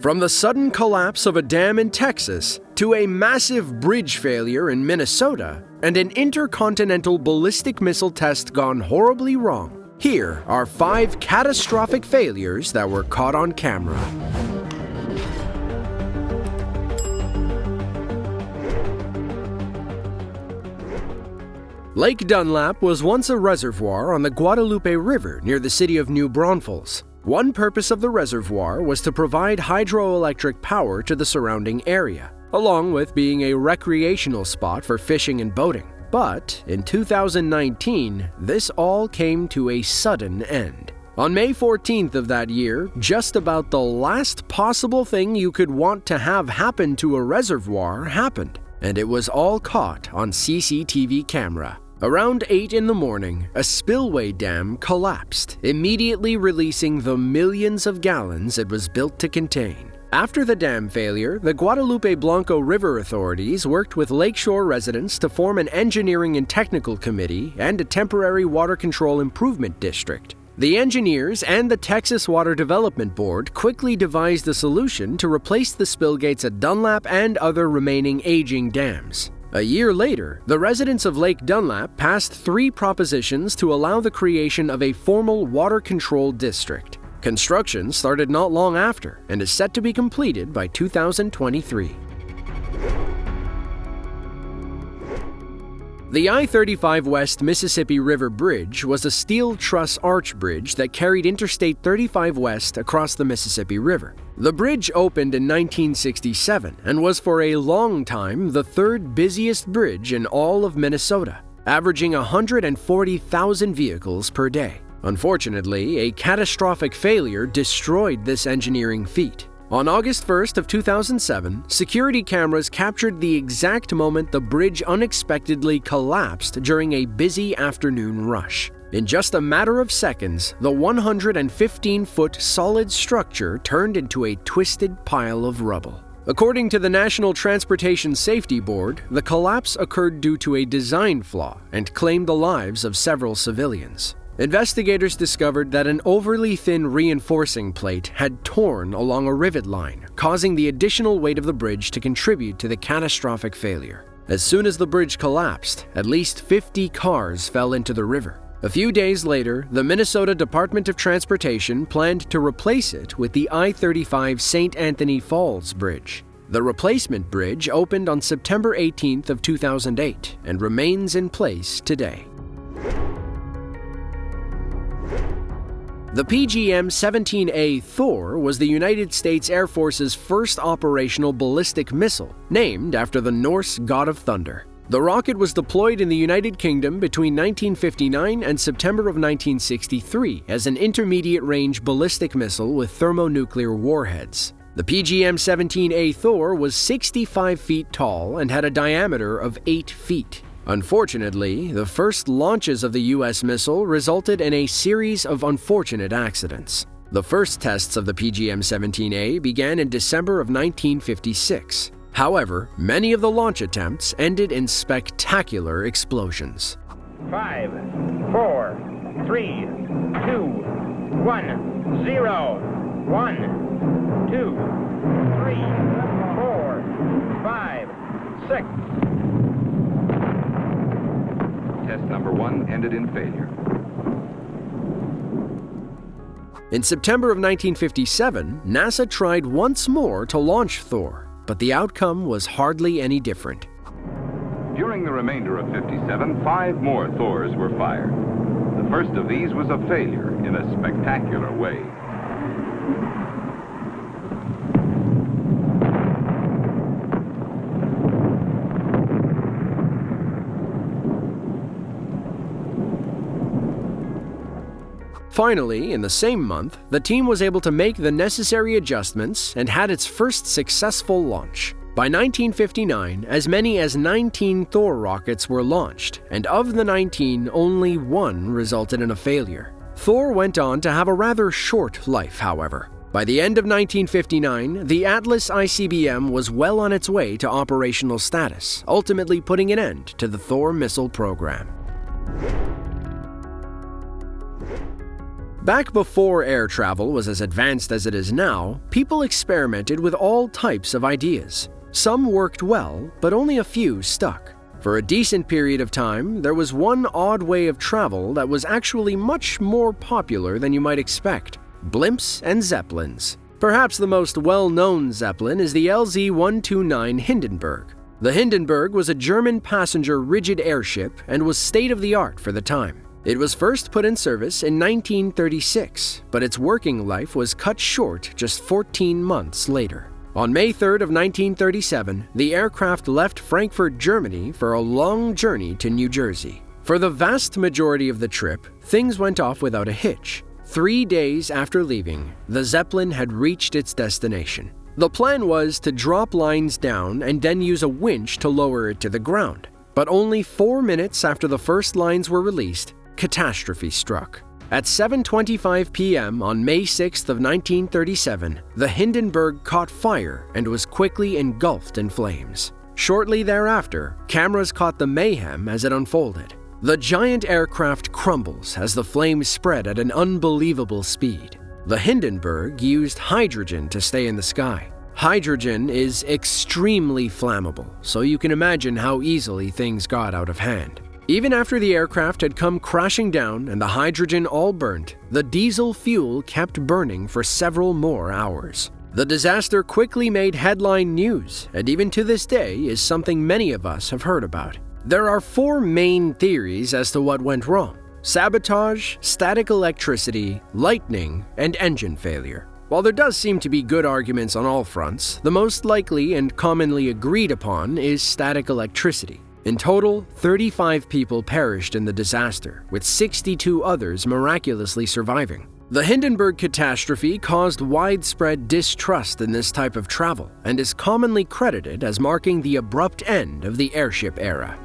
From the sudden collapse of a dam in Texas to a massive bridge failure in Minnesota and an intercontinental ballistic missile test gone horribly wrong, here are 5 catastrophic failures that were caught on camera. Lake Dunlap was once a reservoir on the Guadalupe River near the city of New Braunfels. One purpose of the reservoir was to provide hydroelectric power to the surrounding area, along with being a recreational spot for fishing and boating. But in 2019, this all came to a sudden end. On May 14th of that year, just about the last possible thing you could want to have happen to a reservoir happened, and it was all caught on CCTV camera. Around 8 in the morning, a spillway dam collapsed, immediately releasing the millions of gallons it was built to contain. After the dam failure, the Guadalupe Blanco River authorities worked with lakeshore residents to form an engineering and technical committee and a temporary water control improvement district. The engineers and the Texas Water Development Board quickly devised a solution to replace the spill gates at Dunlap and other remaining aging dams. A year later, the residents of Lake Dunlap passed 3 propositions to allow the creation of a formal water control district. Construction started not long after and is set to be completed by 2023. The I35 West Mississippi River Bridge was a steel truss arch bridge that carried Interstate 35 West across the Mississippi River. The bridge opened in 1967 and was for a long time the 3rd busiest bridge in all of Minnesota, averaging 140,000 vehicles per day. Unfortunately, a catastrophic failure destroyed this engineering feat. On August 1st of 2007, security cameras captured the exact moment the bridge unexpectedly collapsed during a busy afternoon rush. In just a matter of seconds, the 115-foot solid structure turned into a twisted pile of rubble. According to the National Transportation Safety Board, the collapse occurred due to a design flaw and claimed the lives of several civilians. Investigators discovered that an overly thin reinforcing plate had torn along a rivet line, causing the additional weight of the bridge to contribute to the catastrophic failure. As soon as the bridge collapsed, at least 50 cars fell into the river. A few days later, the Minnesota Department of Transportation planned to replace it with the I35 St. Anthony Falls Bridge. The replacement bridge opened on September 18th of 2008 and remains in place today. The PGM-17A Thor was the United States Air Force's first operational ballistic missile, named after the Norse god of thunder. The rocket was deployed in the United Kingdom between 1959 and September of 1963 as an intermediate-range ballistic missile with thermonuclear warheads. The PGM-17A Thor was 65 feet tall and had a diameter of 8 feet. Unfortunately, the first launches of the U.S. missile resulted in a series of unfortunate accidents. The first tests of the PGM-17A began in December of 1956. However, many of the launch attempts ended in spectacular explosions. 5, 4, 3, 2, 1, 0, 1, 2, 3, 4, 5, 6. Test number 1 ended in failure. In September of 1957, NASA tried once more to launch Thor, but the outcome was hardly any different. During the remainder of 57, 5 more Thors were fired. The first of these was a failure in a spectacular way. Finally, in the same month, the team was able to make the necessary adjustments and had its first successful launch. By 1959, as many as 19 Thor rockets were launched, and of the 19, only 1 resulted in a failure. Thor went on to have a rather short life, however. By the end of 1959, the Atlas ICBM was well on its way to operational status, ultimately putting an end to the Thor missile program. Back before air travel was as advanced as it is now, people experimented with all types of ideas. Some worked well, but only a few stuck. For a decent period of time, there was one odd way of travel that was actually much more popular than you might expect: blimps and zeppelins. Perhaps the most well-known zeppelin is the LZ-129 Hindenburg. The Hindenburg was a German passenger rigid airship and was state-of-the-art for the time. It was first put in service in 1936, but its working life was cut short just 14 months later. On May 3rd of 1937, the aircraft left Frankfurt, Germany for a long journey to New Jersey. For the vast majority of the trip, things went off without a hitch. 3 days after leaving, the Zeppelin had reached its destination. The plan was to drop lines down and then use a winch to lower it to the ground. But only 4 minutes after the first lines were released, catastrophe struck. At 7:25 p.m. on May 6th of 1937, the Hindenburg caught fire and was quickly engulfed in flames. Shortly thereafter, cameras caught the mayhem as it unfolded. The giant aircraft crumbles as the flames spread at an unbelievable speed. The Hindenburg used hydrogen to stay in the sky. Hydrogen is extremely flammable, so you can imagine how easily things got out of hand. Even after the aircraft had come crashing down and the hydrogen all burnt, the diesel fuel kept burning for several more hours. The disaster quickly made headline news, and even to this day is something many of us have heard about. There are 4 main theories as to what went wrong: sabotage, static electricity, lightning, and engine failure. While there does seem to be good arguments on all fronts, the most likely and commonly agreed upon is static electricity. In total, 35 people perished in the disaster, with 62 others miraculously surviving. The Hindenburg catastrophe caused widespread distrust in this type of travel and is commonly credited as marking the abrupt end of the airship era.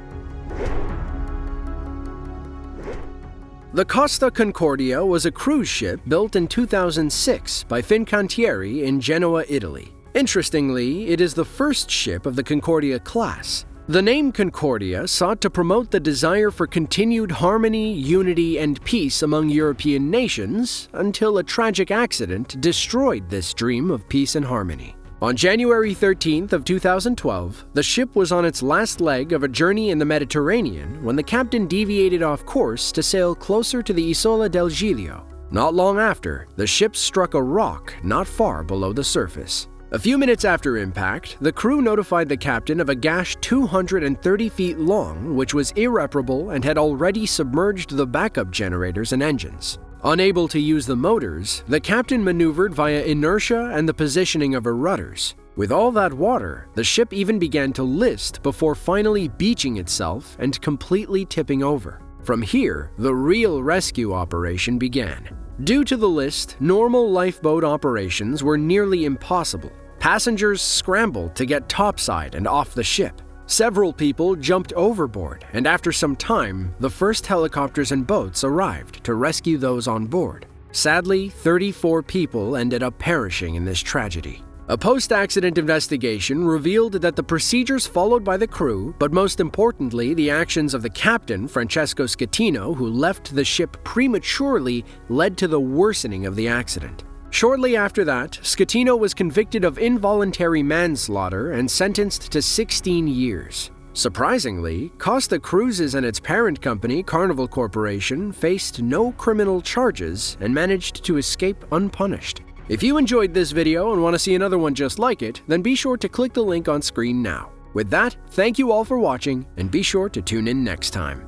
The Costa Concordia was a cruise ship built in 2006 by Fincantieri in Genoa, Italy. Interestingly, it is the first ship of the Concordia class. The name Concordia sought to promote the desire for continued harmony, unity, and peace among European nations until a tragic accident destroyed this dream of peace and harmony. On January 13th of 2012, the ship was on its last leg of a journey in the Mediterranean when the captain deviated off course to sail closer to the Isola del Giglio. Not long after, the ship struck a rock not far below the surface. A few minutes after impact, the crew notified the captain of a gash 230 feet long, which was irreparable and had already submerged the backup generators and engines. Unable to use the motors, the captain maneuvered via inertia and the positioning of her rudders. With all that water, the ship even began to list before finally beaching itself and completely tipping over. From here, the real rescue operation began. Due to the list, normal lifeboat operations were nearly impossible. Passengers scrambled to get topside and off the ship. Several people jumped overboard, and after some time, the first helicopters and boats arrived to rescue those on board. Sadly, 34 people ended up perishing in this tragedy. A post-accident investigation revealed that the procedures followed by the crew, but most importantly the actions of the captain, Francesco Schettino, who left the ship prematurely, led to the worsening of the accident. Shortly after that, Schettino was convicted of involuntary manslaughter and sentenced to 16 years. Surprisingly, Costa Cruises and its parent company, Carnival Corporation, faced no criminal charges and managed to escape unpunished. If you enjoyed this video and want to see another one just like it, then be sure to click the link on screen now. With that, thank you all for watching, and be sure to tune in next time.